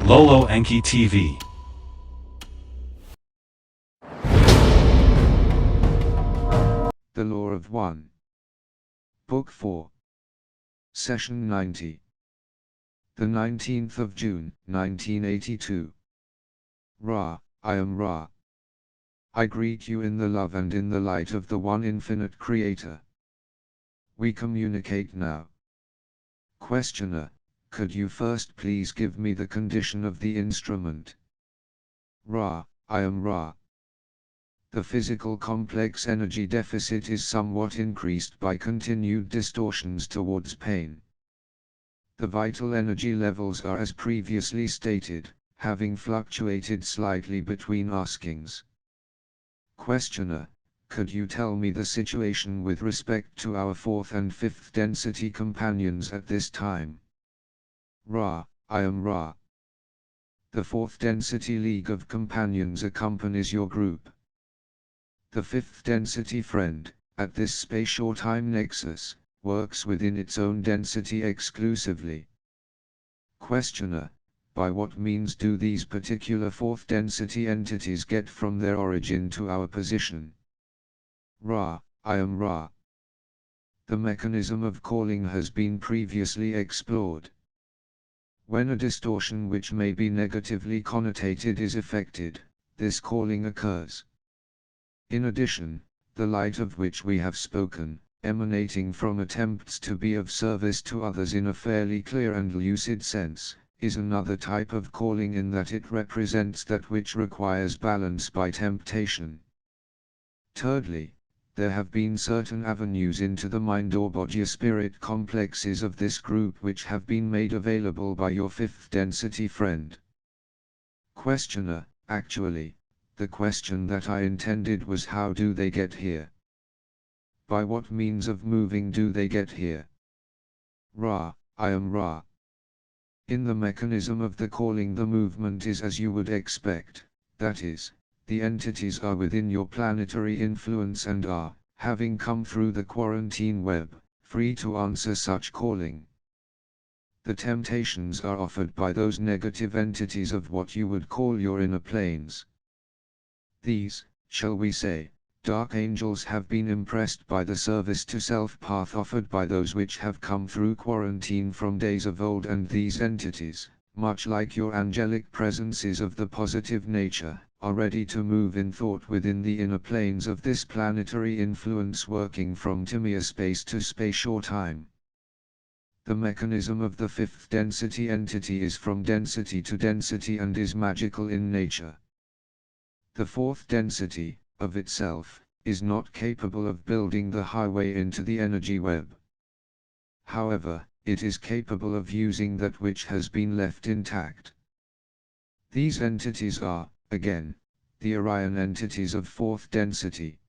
Lolo Enki TV. The Law of One. Book 4. Session 90. The 19th of June, 1982. Ra, I am Ra. I greet you in the love and in the light of the one infinite Creator. We communicate now. Questioner, could you first please give me the condition of the instrument? Ra, I am Ra. The physical complex energy deficit is somewhat increased by continued distortions towards pain. The vital energy levels are as previously stated, having fluctuated slightly between askings. Questioner, could you tell me the situation with respect to our fourth and fifth density companions at this time? Ra, I am Ra. The fourth density league of companions accompanies your group. The fifth density friend, at this space-time nexus, works within its own density exclusively. Questioner, by what means do these particular fourth density entities get from their origin to our position? Ra, I am Ra. The mechanism of calling has been previously explored. When a distortion which may be negatively connotated is effected, this calling occurs. In addition, the light of which we have spoken, emanating from attempts to be of service to others in a fairly clear and lucid sense, is another type of calling in that it represents that which requires balance by temptation. Thirdly, there have been certain avenues into the mind or body spirit complexes of this group which have been made available by your fifth density friend. Questioner, actually, the question that I intended was how do they get here? By what means of moving do they get here? Ra, I am Ra. In the mechanism of the calling the movement is as you would expect, that is, the entities are within your planetary influence and are, having come through the quarantine web, free to answer such calling. The temptations are offered by those negative entities of what you would call your inner planes. These, shall we say, dark angels have been impressed by the service to self path offered by those which have come through quarantine from days of old, and these entities, much like your angelic presences of the positive nature, are ready to move in thought within the inner planes of this planetary influence, working from Timia space to spatial time. The mechanism of the fifth density entity is from density to density and is magical in nature. The fourth density, of itself, is not capable of building the highway into the energy web. However, it is capable of using that which has been left intact. These entities are, again, the Orion entities of fourth density.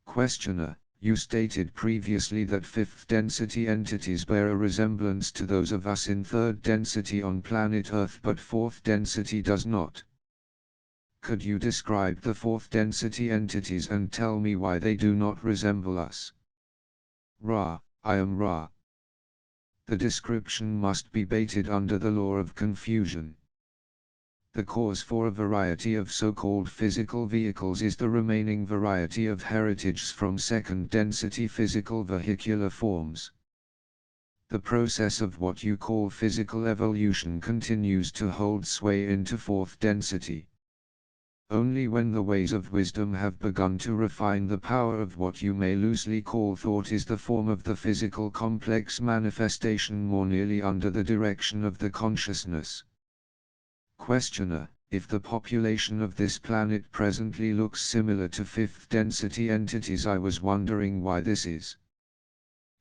Questioner, you stated previously that fifth density entities bear a resemblance to those of us in third density on planet Earth, but fourth density does not. Could you describe the fourth density entities and tell me why they do not resemble us? Ra, I am Ra. The description must be baited under the law of confusion. The cause for a variety of so-called physical vehicles is the remaining variety of heritages from second density physical vehicular forms. The process of what you call physical evolution continues to hold sway into fourth density. Only when the ways of wisdom have begun to refine the power of what you may loosely call thought is the form of the physical complex manifestation more nearly under the direction of the consciousness. Questioner, if the population of this planet presently looks similar to fifth density entities, I was wondering why this is.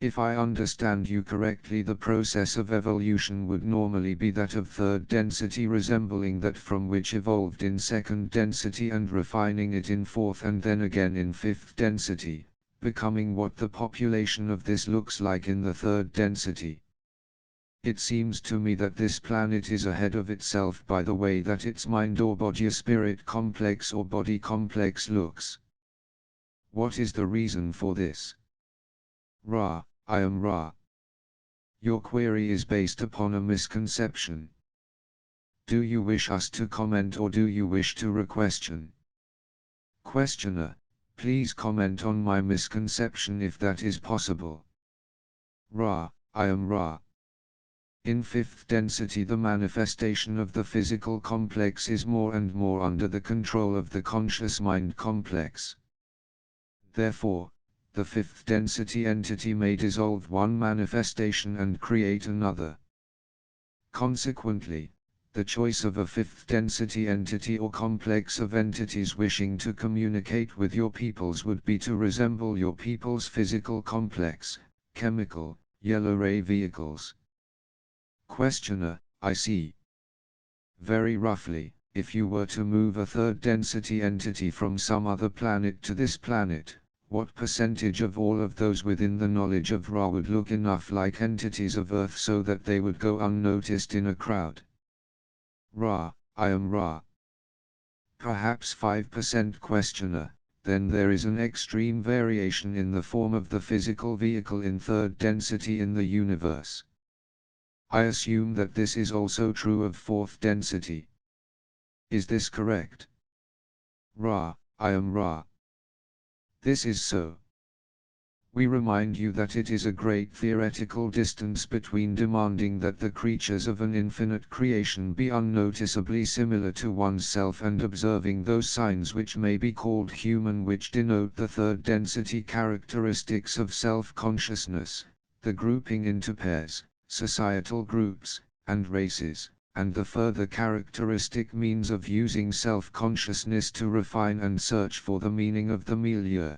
If I understand you correctly, the process of evolution would normally be that of third density resembling that from which evolved in second density and refining it in fourth and then again in fifth density, becoming what the population of this looks like in the third density. It seems to me that this planet is ahead of itself by the way that its mind or body spirit complex or body complex looks. What is the reason for this? Ra, I am Ra. Your query is based upon a misconception. Do you wish us to comment or do you wish to requestion? Questioner, please comment on my misconception if that is possible. Ra, I am Ra. In fifth density the manifestation of the physical complex is more and more under the control of the conscious mind complex. Therefore, the fifth density entity may dissolve one manifestation and create another. Consequently, the choice of a fifth density entity or complex of entities wishing to communicate with your peoples would be to resemble your people's physical complex, chemical, yellow ray vehicles. Questioner, I see. Very roughly, if you were to move a third density entity from some other planet to this planet, what percentage of all of those within the knowledge of Ra would look enough like entities of Earth so that they would go unnoticed in a crowd? Ra, I am Ra. Perhaps 5%. Questioner, then there is an extreme variation in the form of the physical vehicle in third density in the universe. I assume that this is also true of fourth density. Is this correct? Ra, I am Ra. This is so. We remind you that it is a great theoretical distance between demanding that the creatures of an infinite creation be unnoticeably similar to oneself and observing those signs which may be called human, which denote the third density characteristics of self-consciousness, the grouping into pairs, societal groups, and races, and the further characteristic means of using self-consciousness to refine and search for the meaning of the milieu.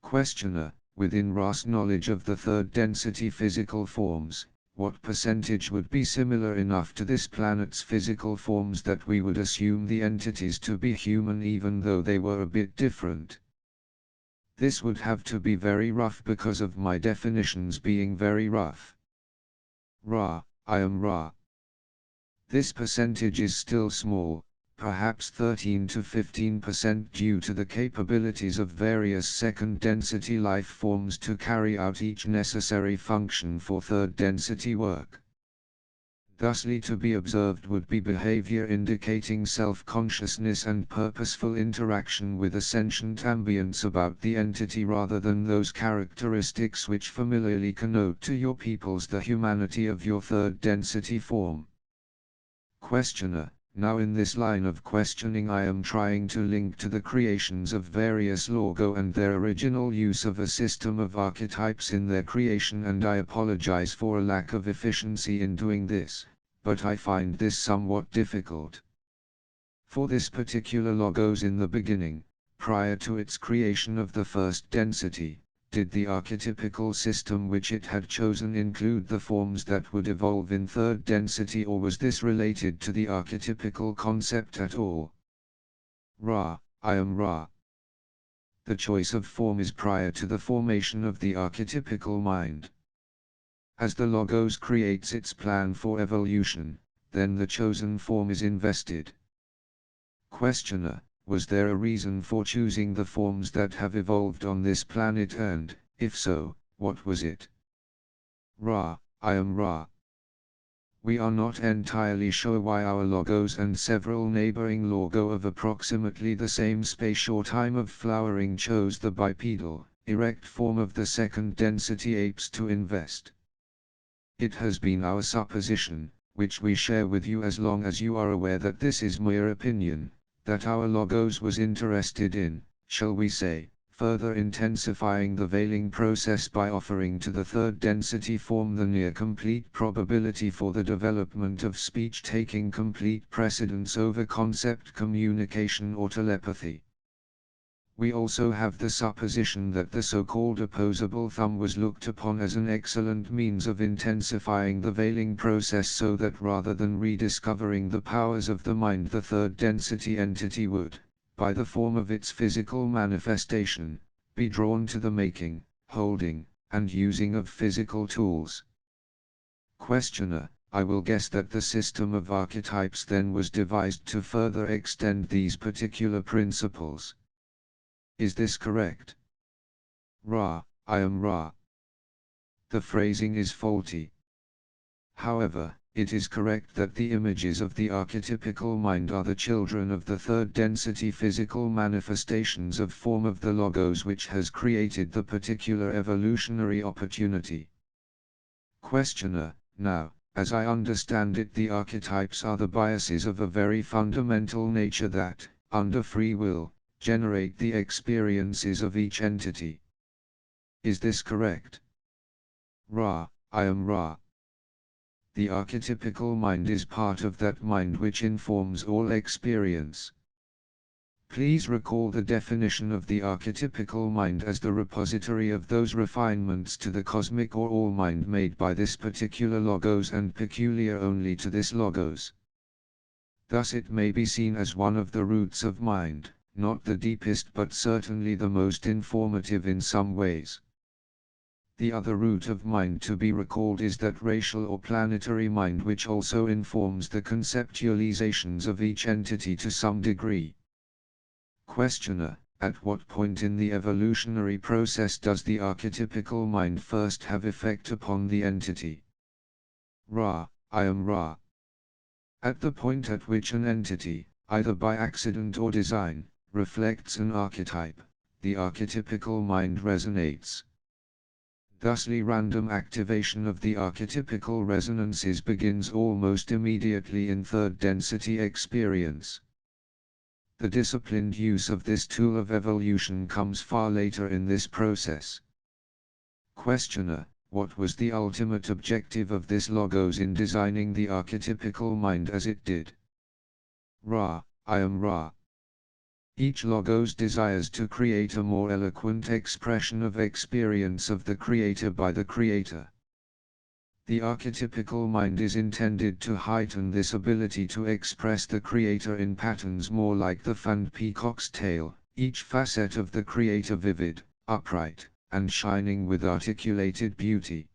Questioner, within Ra's knowledge of the third density physical forms, what percentage would be similar enough to this planet's physical forms that we would assume the entities to be human even though they were a bit different? This would have to be very rough because of my definitions being very rough. Ra, I am Ra. This percentage is still small, perhaps 13 to 15% due to the capabilities of various second density life forms to carry out each necessary function for third density work. Thusly to be observed would be behavior indicating self-consciousness and purposeful interaction with a sentient ambience about the entity rather than those characteristics which familiarly connote to your peoples the humanity of your third density form. Questioner, now in this line of questioning I am trying to link to the creations of various logo and their original use of a system of archetypes in their creation, and I apologize for a lack of efficiency in doing this, but I find this somewhat difficult. For this particular logos in the beginning, prior to its creation of the first density, did the archetypical system which it had chosen include the forms that would evolve in third density, or was this related to the archetypical concept at all? Ra, I am Ra. The choice of form is prior to the formation of the archetypical mind. As the logos creates its plan for evolution, then the chosen form is invested. Questioner, was there a reason for choosing the forms that have evolved on this planet, and, if so, what was it? Ra, I am Ra. We are not entirely sure why our logos and several neighboring logo of approximately the same space or time of flowering chose the bipedal, erect form of the second density apes to invest. It has been our supposition, which we share with you as long as you are aware that this is mere opinion, that our logos was interested in, shall we say, further intensifying the veiling process by offering to the third density form the near complete probability for the development of speech, taking complete precedence over concept communication or telepathy. We also have the supposition that the so-called opposable thumb was looked upon as an excellent means of intensifying the veiling process, so that rather than rediscovering the powers of the mind, the third density entity would, by the form of its physical manifestation, be drawn to the making, holding, and using of physical tools. Questioner, I will guess that the system of archetypes then was devised to further extend these particular principles. Is this correct? Ra, I am Ra. The phrasing is faulty. However, It is correct that the images of the archetypical mind are the children of the third density physical manifestations of form of the logos which has created the particular evolutionary opportunity. Questioner: now, as I understand it, the archetypes are the biases of a very fundamental nature that, under free will, generate the experiences of each entity. Is this correct? Ra: I am Ra. The archetypical mind is part of that mind which informs all experience. Please recall the definition of the archetypical mind as the repository of those refinements to the cosmic or all-mind made by this particular logos and peculiar only to this logos. Thus it may be seen as one of the roots of mind, not the deepest but certainly the most informative in some ways. The other root of mind to be recalled is that racial or planetary mind which also informs the conceptualizations of each entity to some degree. Questioner: at what point in the evolutionary process does the archetypical mind first have effect upon the entity? Ra: I am Ra. At the point at which an entity, either by accident or design, reflects an archetype, the archetypical mind resonates. Thusly random activation of the archetypical resonances begins almost immediately in third density experience. The disciplined use of this tool of evolution comes far later in this process. Questioner: what was the ultimate objective of this logos in designing the archetypical mind as it did? Ra: I am Ra. Each logos desires to create a more eloquent expression of experience of the creator by the creator. The archetypical mind is intended to heighten this ability to express the creator in patterns more like the fanned peacock's tail, each facet of the creator vivid, upright, and shining with articulated beauty.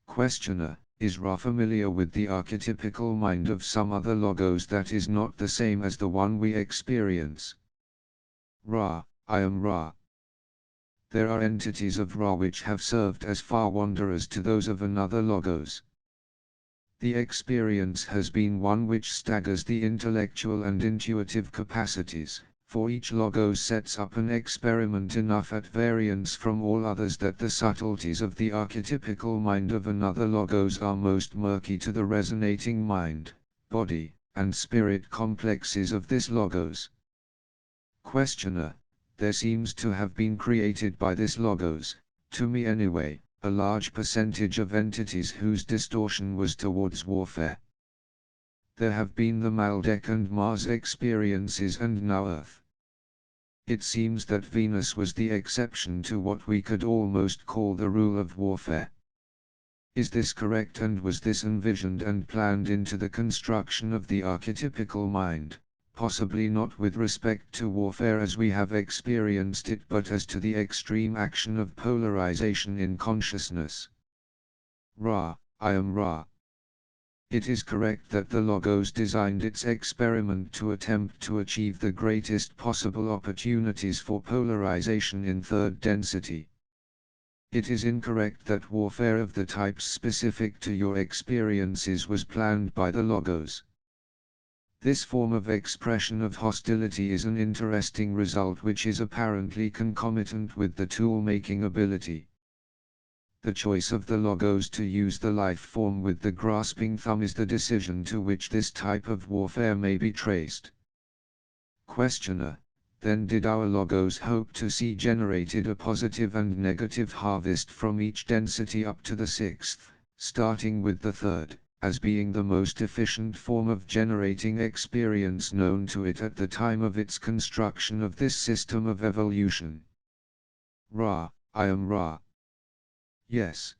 Questioner: is Ra familiar with the archetypical mind of some other logos that is not the same as the one we experience? Ra: I am Ra. There are entities of Ra which have served as far wanderers to those of another logos. The experience has been one which staggers the intellectual and intuitive capacities, for each logos sets up an experiment enough at variance from all others that the subtleties of the archetypical mind of another logos are most murky to the resonating mind, body, and spirit complexes of this logos. Questioner: there seems to have been created by this logos, to me anyway, a large percentage of entities whose distortion was towards warfare. There have been the Maldek and Mars experiences and now Earth. It seems that Venus was the exception to what we could almost call the rule of warfare. Is this correct, and was this envisioned and planned into the construction of the archetypical mind, possibly not with respect to warfare as we have experienced it but as to the extreme action of polarization in consciousness? Ra: I am Ra. It is correct that the logos designed its experiment to attempt to achieve the greatest possible opportunities for polarization in third density. It is incorrect that warfare of the types specific to your experiences was planned by the logos. This form of expression of hostility is an interesting result which is apparently concomitant with the tool-making ability. The choice of the logos to use the life form with the grasping thumb is the decision to which this type of warfare may be traced. Questioner: then did our logos hope to see generated a positive and negative harvest from each density up to the sixth, starting with the third, as being the most efficient form of generating experience known to it at the time of its construction of this system of evolution? Ra: I am Ra. Yes.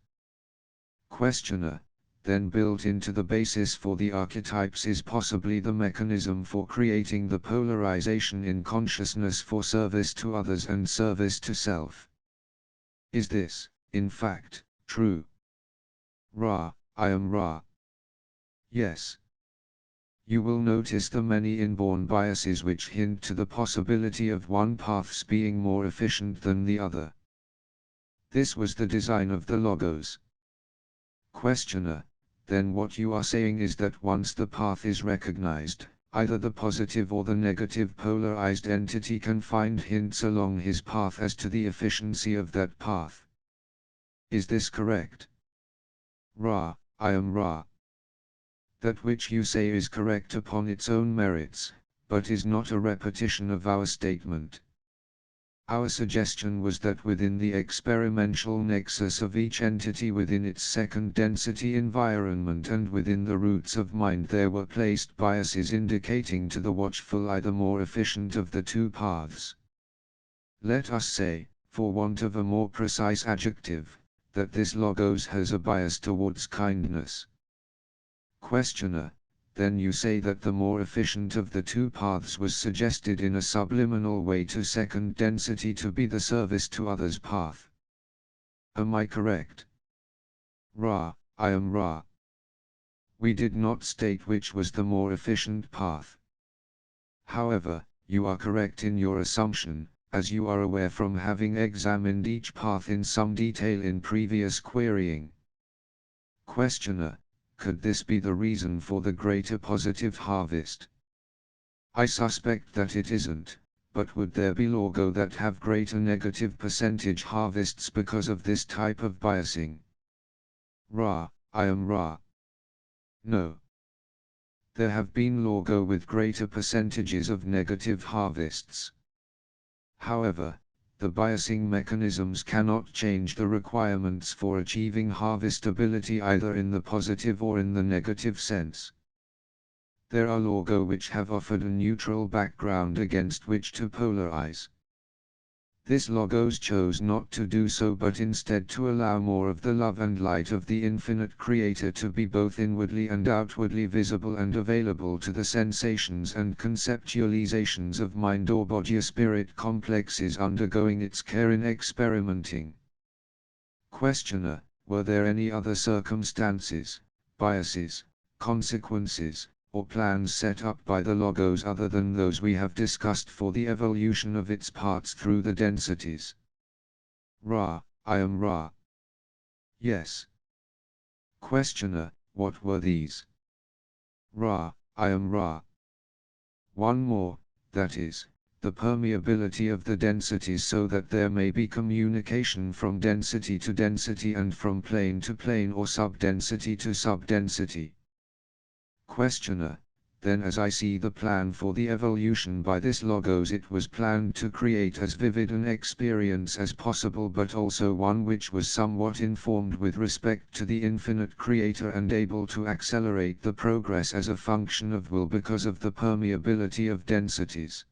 Questioner: then built into the basis for the archetypes is possibly the mechanism for creating the polarization in consciousness for service to others and service to self. Is this, in fact, true? Ra: I am Ra. Yes. You will notice the many inborn biases which hint to the possibility of one path's being more efficient than the other. This was the design of the logos. Questioner: then what you are saying is that once the path is recognized, either the positive or the negative polarized entity can find hints along his path as to the efficiency of that path. Is this correct? Ra, I am Ra. That which you say is correct upon its own merits, but is not a repetition of our statement. Our suggestion was that within the experimental nexus of each entity within its second density environment and within the roots of mind there were placed biases indicating to the watchful eye the more efficient of the two paths. Let us say, for want of a more precise adjective, that this logos has a bias towards kindness. Questioner: then you say that the more efficient of the two paths was suggested in a subliminal way to second density to be the service to others path. Am I correct? Ra, I am Ra. We did not state which was the more efficient path. However, you are correct in your assumption, as you are aware from having examined each path in some detail in previous querying. Questioner: could this be the reason for the greater positive harvest? I suspect that it isn't, but would there be logo that have greater negative percentage harvests because of this type of biasing? Ra, I am Ra. No. There have been logo with greater percentages of negative harvests. However, the biasing mechanisms cannot change the requirements for achieving harvestability either in the positive or in the negative sense. There are logo which have offered a neutral background against which to polarize. This logos chose not to do so but instead to allow more of the love and light of the infinite creator to be both inwardly and outwardly visible and available to the sensations and conceptualizations of mind or body or spirit complexes undergoing its care in experimenting. Questioner: were there any other circumstances, biases, consequences, or plans set up by the logos other than those we have discussed for the evolution of its parts through the densities? Ra, I am Ra. Yes. Questioner: what were these? Ra, I am Ra. One more, that is, the permeability of the densities so that there may be communication from density to density and from plane to plane or subdensity to subdensity. Questioner: then as I see the plan for the evolution by this logos, it was planned to create as vivid an experience as possible but also one which was somewhat informed with respect to the infinite creator and able to accelerate the progress as a function of will because of the permeability of densities.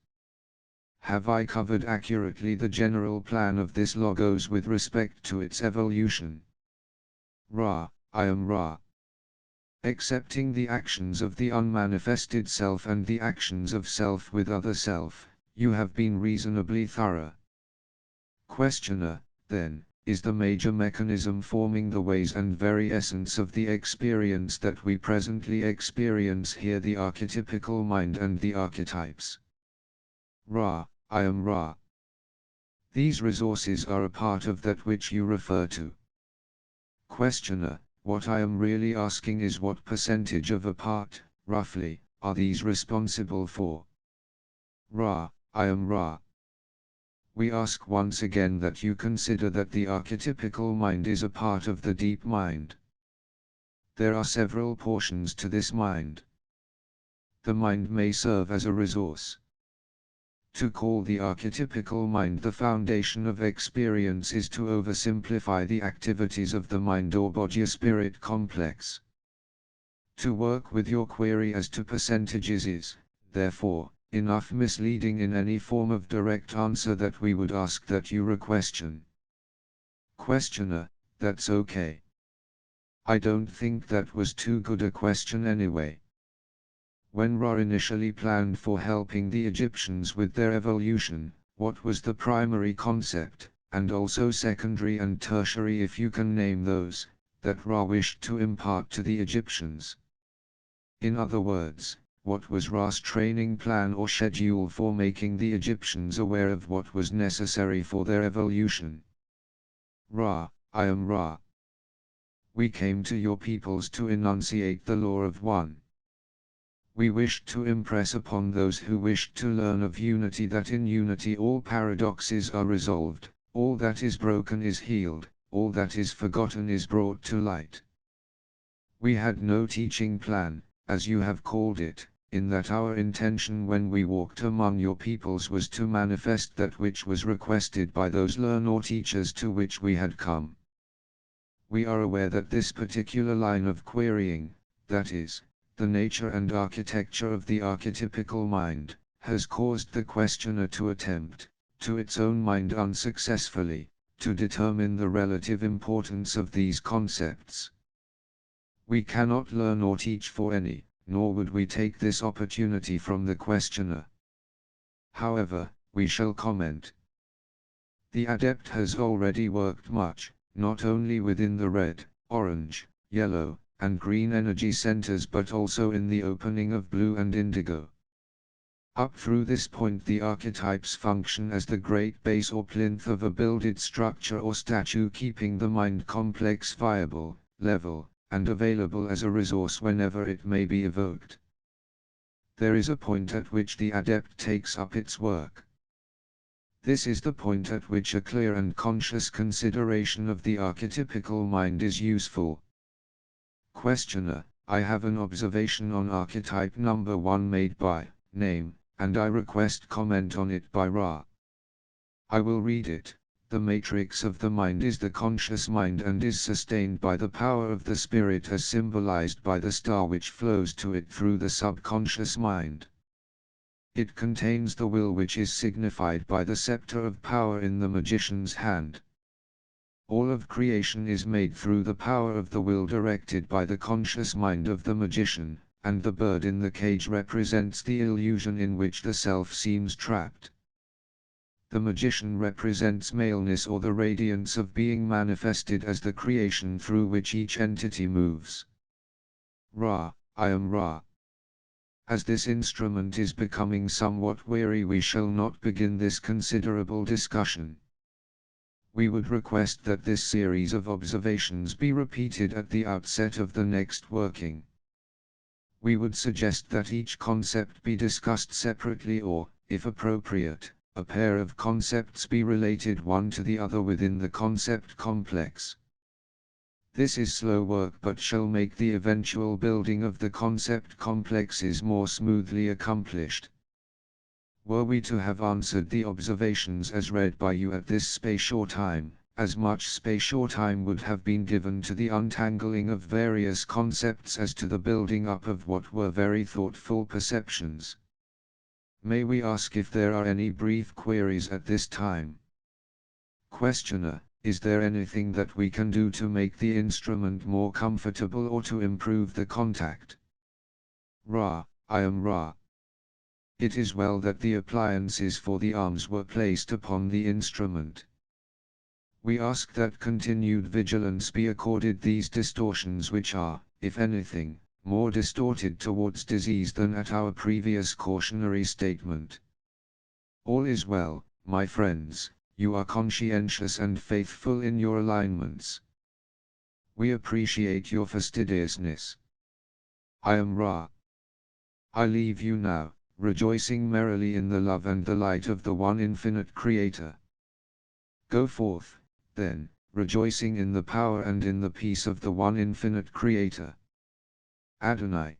Have I covered accurately the general plan of this logos with respect to its evolution? Ra, I am Ra. Accepting the actions of the unmanifested self and the actions of self with other self, you have been reasonably thorough. Questioner: then, is the major mechanism forming the ways and very essence of the experience that we presently experience here the archetypical mind and the archetypes? Ra, I am Ra. These resources are a part of that which you refer to. Questioner: what I am really asking is what percentage of a part, roughly, are these responsible for? Ra, I am Ra. We ask once again that you consider that the archetypical mind is a part of the deep mind. There are several portions to this mind. The mind may serve as a resource. To call the archetypical mind the foundation of experience is to oversimplify the activities of the mind or body or spirit complex. To work with your query as to percentages is, therefore, enough misleading in any form of direct answer that we would ask that you re-question. Questioner: that's okay. I don't think that was too good a question anyway. When Ra initially planned for helping the Egyptians with their evolution, what was the primary concept, and also secondary and tertiary if you can name those, that Ra wished to impart to the Egyptians? In other words, what was Ra's training plan or schedule for making the Egyptians aware of what was necessary for their evolution? Ra, I am Ra. We came to your peoples to enunciate the law of one. We wished to impress upon those who wished to learn of unity that in unity all paradoxes are resolved, all that is broken is healed, all that is forgotten is brought to light. We had no teaching plan, as you have called it, in that our intention when we walked among your peoples was to manifest that which was requested by those learners or teachers to which we had come. We are aware that this particular line of querying, that is, the nature and architecture of the archetypical mind, has caused the questioner to attempt, to its own mind unsuccessfully, to determine the relative importance of these concepts. We cannot learn or teach for any, nor would we take this opportunity from the questioner. However, we shall comment. The adept has already worked much, not only within the red, orange, yellow, and green energy centers but also in the opening of blue and indigo. Up through this point the archetypes function as the great base or plinth of a builded structure or statue, keeping the mind complex viable, level, and available as a resource whenever it may be evoked. There is a point at which the adept takes up its work. This is the point at which a clear and conscious consideration of the archetypical mind is useful. Questioner: I have an observation on archetype number 1 made by name, and I request comment on it by Ra. I will read it. The matrix of the mind is the conscious mind and is sustained by the power of the spirit as symbolized by the star which flows to it through the subconscious mind. It contains the will which is signified by the scepter of power in the magician's hand. All of creation is made through the power of the will directed by the conscious mind of the magician, and the bird in the cage represents the illusion in which the self seems trapped. The magician represents maleness or the radiance of being manifested as the creation through which each entity moves. Ra, I am Ra. As this instrument is becoming somewhat weary, we shall not begin this considerable discussion. We would request that this series of observations be repeated at the outset of the next working. We would suggest that each concept be discussed separately or, if appropriate, a pair of concepts be related one to the other within the concept complex. This is slow work but shall make the eventual building of the concept complexes more smoothly accomplished. Were we to have answered the observations as read by you at this space or time, as much space or time would have been given to the untangling of various concepts as to the building up of what were very thoughtful perceptions. May we ask if there are any brief queries at this time? Questioner: is there anything that we can do to make the instrument more comfortable or to improve the contact? Ra, I am Ra. It is well that the appliances for the arms were placed upon the instrument. We ask that continued vigilance be accorded these distortions which are, if anything, more distorted towards disease than at our previous cautionary statement. All is well, my friends, you are conscientious and faithful in your alignments. We appreciate your fastidiousness. I am Ra. I leave you now, rejoicing merrily in the love and the light of the one infinite Creator. Go forth, then, rejoicing in the power and in the peace of the one infinite Creator. Adonai.